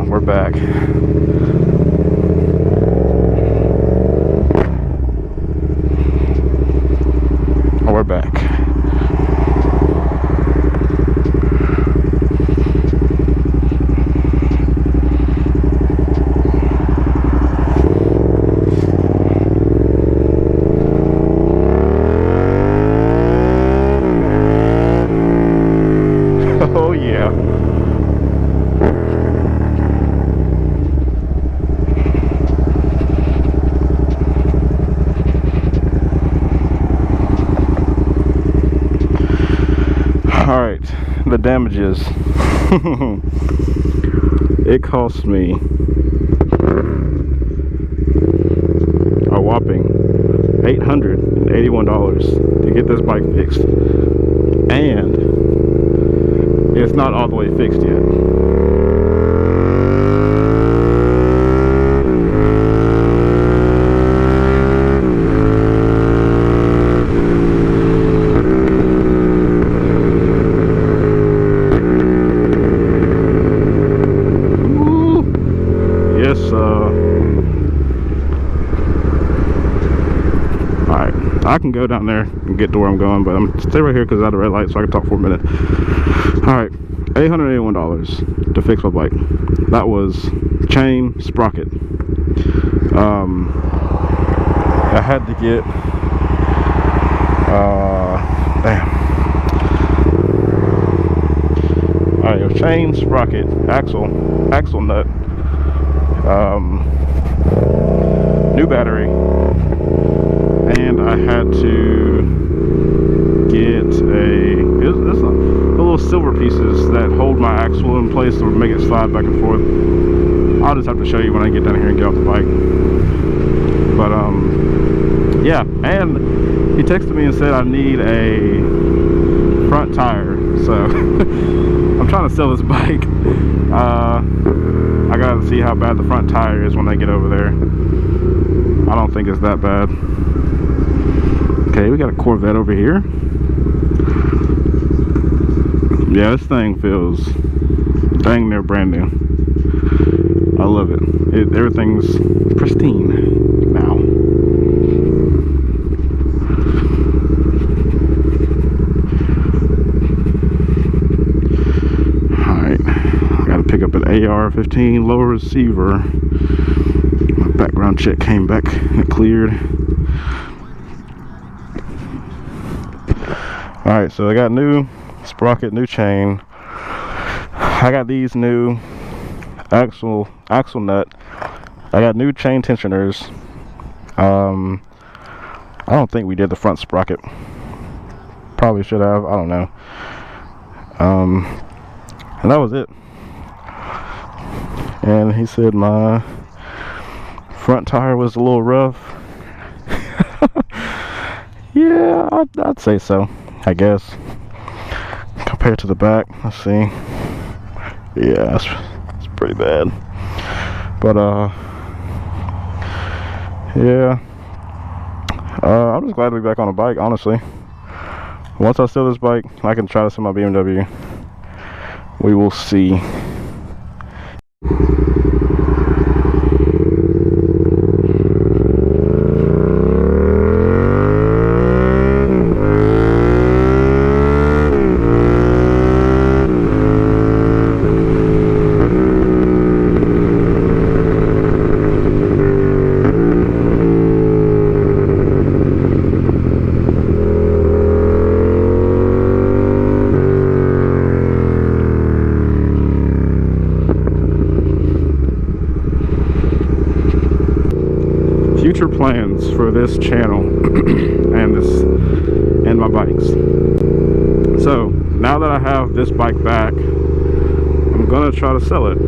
y'all, we're back. We're back. Oh yeah. All right, the damages. It cost me a whopping $881 to get this bike fixed, and it's not all the way fixed yet. Alright, I can go down there and get to where I'm going, but I'm stay right here because I had a red light, so I can talk for a minute. Alright, $881 to fix my bike. That was chain, sprocket. I had to get damn. Alright, it was chain, sprocket, axle nut, new battery, and I had to get it's a little silver pieces that hold my axle in place to make it slide back and forth. I'll just have to show you when I get down here and get off the bike. But yeah, and he texted me and said I need a front tire, so I'm trying to sell this bike. I gotta see how bad the front tire is when I get over there. I don't think it's that bad. Okay, we got a Corvette over here. Yeah, this thing feels dang near brand new. I love it. Everything's pristine now. Alright, I gotta pick up an AR-15 low receiver. My background check came back and it cleared. Alright, so I got new sprocket, new chain. I got these new axle nut. I got new chain tensioners. I don't think we did the front sprocket. Probably should have, I don't know. And that was it. And he said my front tire was a little rough. Yeah, I'd say so, I guess. Compared to the back, let's see. Yeah, it's pretty bad. But yeah, I'm just glad to be back on a bike, honestly. Once I sell this bike, I can try to sell my BMW. We will see. Future plans for this channel and my bikes. So now that I have this bike back, I'm gonna try to sell it.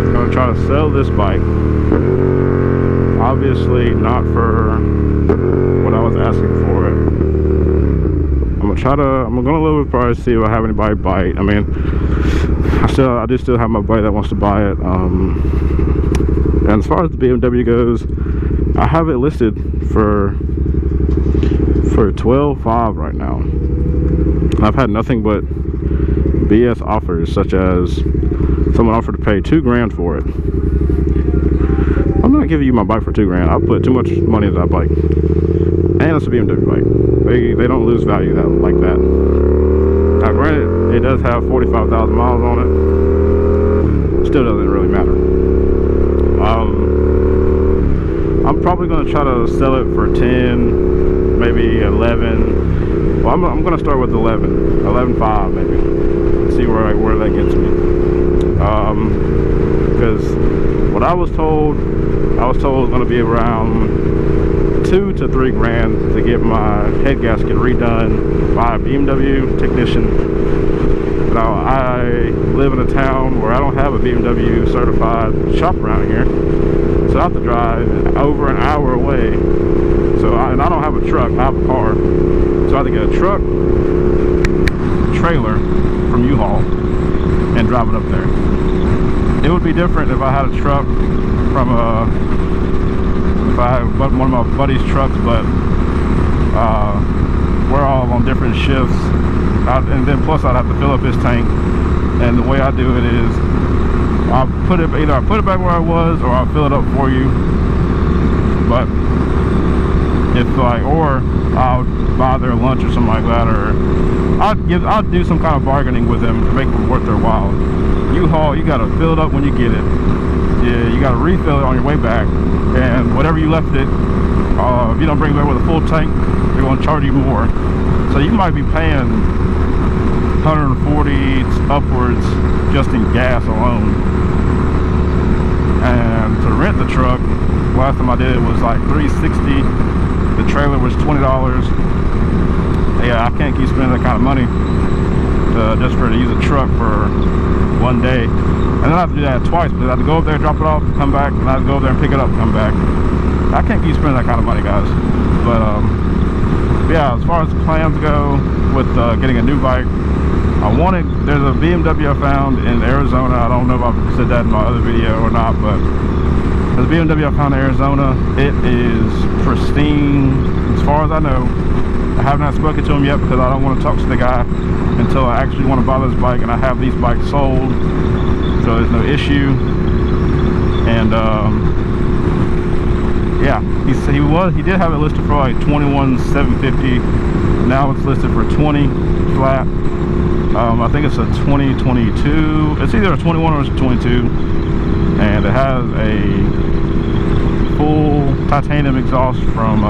I'm gonna try to sell this bike. Obviously not for what I was asking for it. I'm gonna lower the price, see if I have anybody buy it. I mean, I do still have my buddy that wants to buy it. And as far as the BMW goes, I have it listed for $12,500 right now. And I've had nothing but BS offers, such as someone offered to pay $2,000 for it. I'm not giving you my bike for $2,000. I put too much money into that bike, and it's a BMW bike. They don't lose value like that. Now, granted, it does have 45,000 miles on it. Still doesn't really matter. I'm probably going to try to sell it for 10, maybe 11. Well, I'm going to start with 11.5 maybe. See where that gets me. Because what I was told it was going to be around $2,000 to $3,000 to get my head gasket redone by a BMW technician. Now, I live in a town where I don't have a BMW certified shop around here, so I have to drive over an hour away. And I don't have a truck, I have a car, so I have to get a truck, trailer from U-Haul, and drive it up there. It would be different if I had a truck from if I had one of my buddy's trucks, but we're all on different shifts, and then plus I'd have to fill up his tank. And the way I do it is I'll either I put it back where I was, or I'll fill it up for you. But if or I'll buy their lunch or something like that, or I'll do some kind of bargaining with them to make it worth their while. U-Haul, you gotta fill it up when you get it. Yeah, you gotta refill it on your way back, and whatever you left it, if you don't bring it back with a full tank, they're gonna charge you more. So you might be paying $140 upwards just in gas alone. And to rent the truck, last time I did it was like $360. The trailer was $20. Yeah, I can't keep spending that kind of money just to use a truck for one day. And then I have to do that twice, because I have to go up there, drop it off, come back, and I have to go over there and pick it up, come back. I can't keep spending that kind of money, guys. But yeah, as far as the plans go with getting a new bike, there's a BMW I found in Arizona. I don't know if I said that in my other video or not, but there's a BMW I found in Arizona. It is pristine, as far as I know. I have not spoken to him yet because I don't want to talk to the guy until I actually want to buy this bike and I have these bikes sold, so there's no issue. And yeah, he did have it listed for like $21,750. Now it's listed for $20 flat. I think it's a 2022. It's either a 21 or it's a 22, and it has a full titanium exhaust from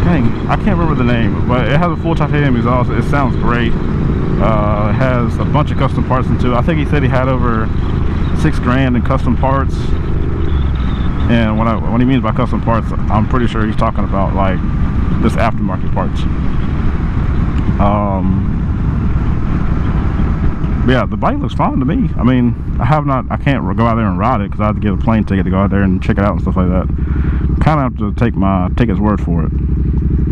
dang, I can't remember the name, but it has a full titanium exhaust. It sounds great. It has a bunch of custom parts into it. I think he said he had over $6,000 in custom parts. And when he means by custom parts, I'm pretty sure he's talking about like just aftermarket parts. Yeah, the bike looks fine to me. I mean, I can't go out there and ride it because I have to get a plane ticket to go out there and check it out and stuff like that. Kind of have to take his word for it,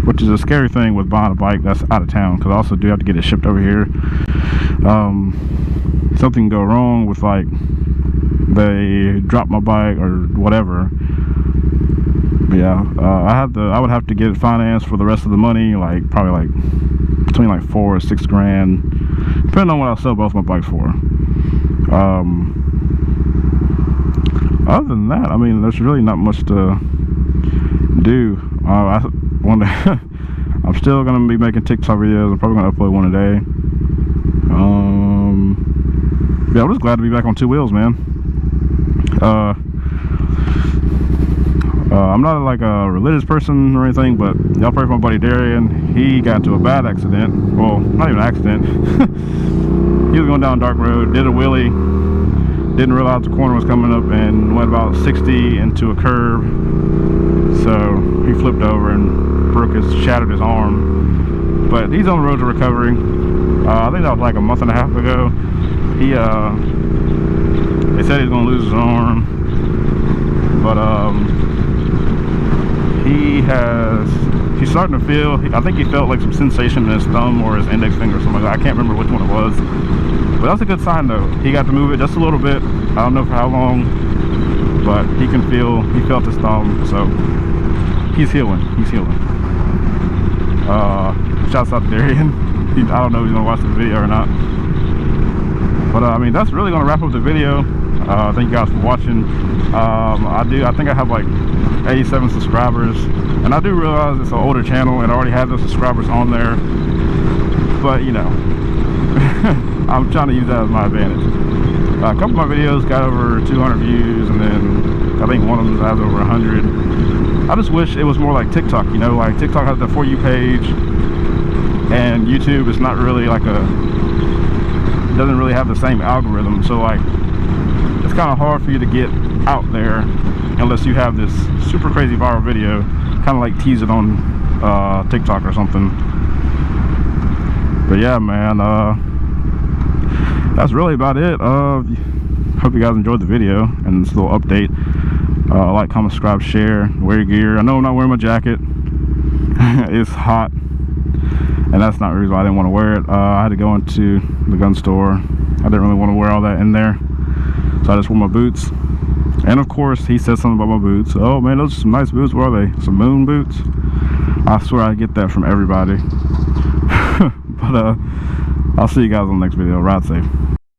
which is a scary thing with buying a bike that's out of town, because I also do have to get it shipped over here. Something can go wrong with, like, they drop my bike or whatever. But yeah, I would have to get it financed for the rest of the money, like probably like between like $4,000 or $6,000, depending on what I'll sell both my bikes for. Other than that, I mean, there's really not much to do. I'm still gonna be making TikTok videos. I'm probably gonna upload one a day. Yeah, I'm just glad to be back on two wheels, man. I'm not like a religious person or anything, but y'all pray for my buddy Darian. He got into a bad accident. Well, not even an accident. He was going down a dark road, did a wheelie, didn't realize the corner was coming up, and went about 60 into a curve. So he flipped over and shattered his arm. But he's on the road to recovery. I think that was like a month and a half ago. They said he's going to lose his arm, but he's starting to feel, I think he felt like some sensation in his thumb or his index finger or something like that. I can't remember which one it was, but that's a good sign though. He got to move it just a little bit. I don't know for how long, but he felt his thumb, so he's healing. Shouts out to Darian. I don't know if he's gonna watch the video or not, but I mean, that's really gonna wrap up the video. Thank you guys for watching. I think I have like 87 subscribers, and I do realize it's an older channel and I already have those subscribers on there, but you know, I'm trying to use that as my advantage. A couple of my videos got over 200 views, and then I think one of them has over 100. I just wish it was more like TikTok, you know, like TikTok has the For You page, and YouTube is not really like doesn't really have the same algorithm, so like it's kind of hard for you to get out there unless you have this super crazy viral video, kind of like tease it on TikTok or something. But yeah, man, that's really about it. Hope you guys enjoyed the video and this little update. Like, comment, subscribe, share, wear your gear. I know I'm not wearing my jacket. It's hot, and that's not the reason why I didn't want to wear it. I had to go into the gun store. I didn't really want to wear all that in there, so I just wore my boots. And of course, he said something about my boots. Oh man, those are some nice boots. What are they? Some moon boots? I swear I get that from everybody. But I'll see you guys on the next video. Ride safe.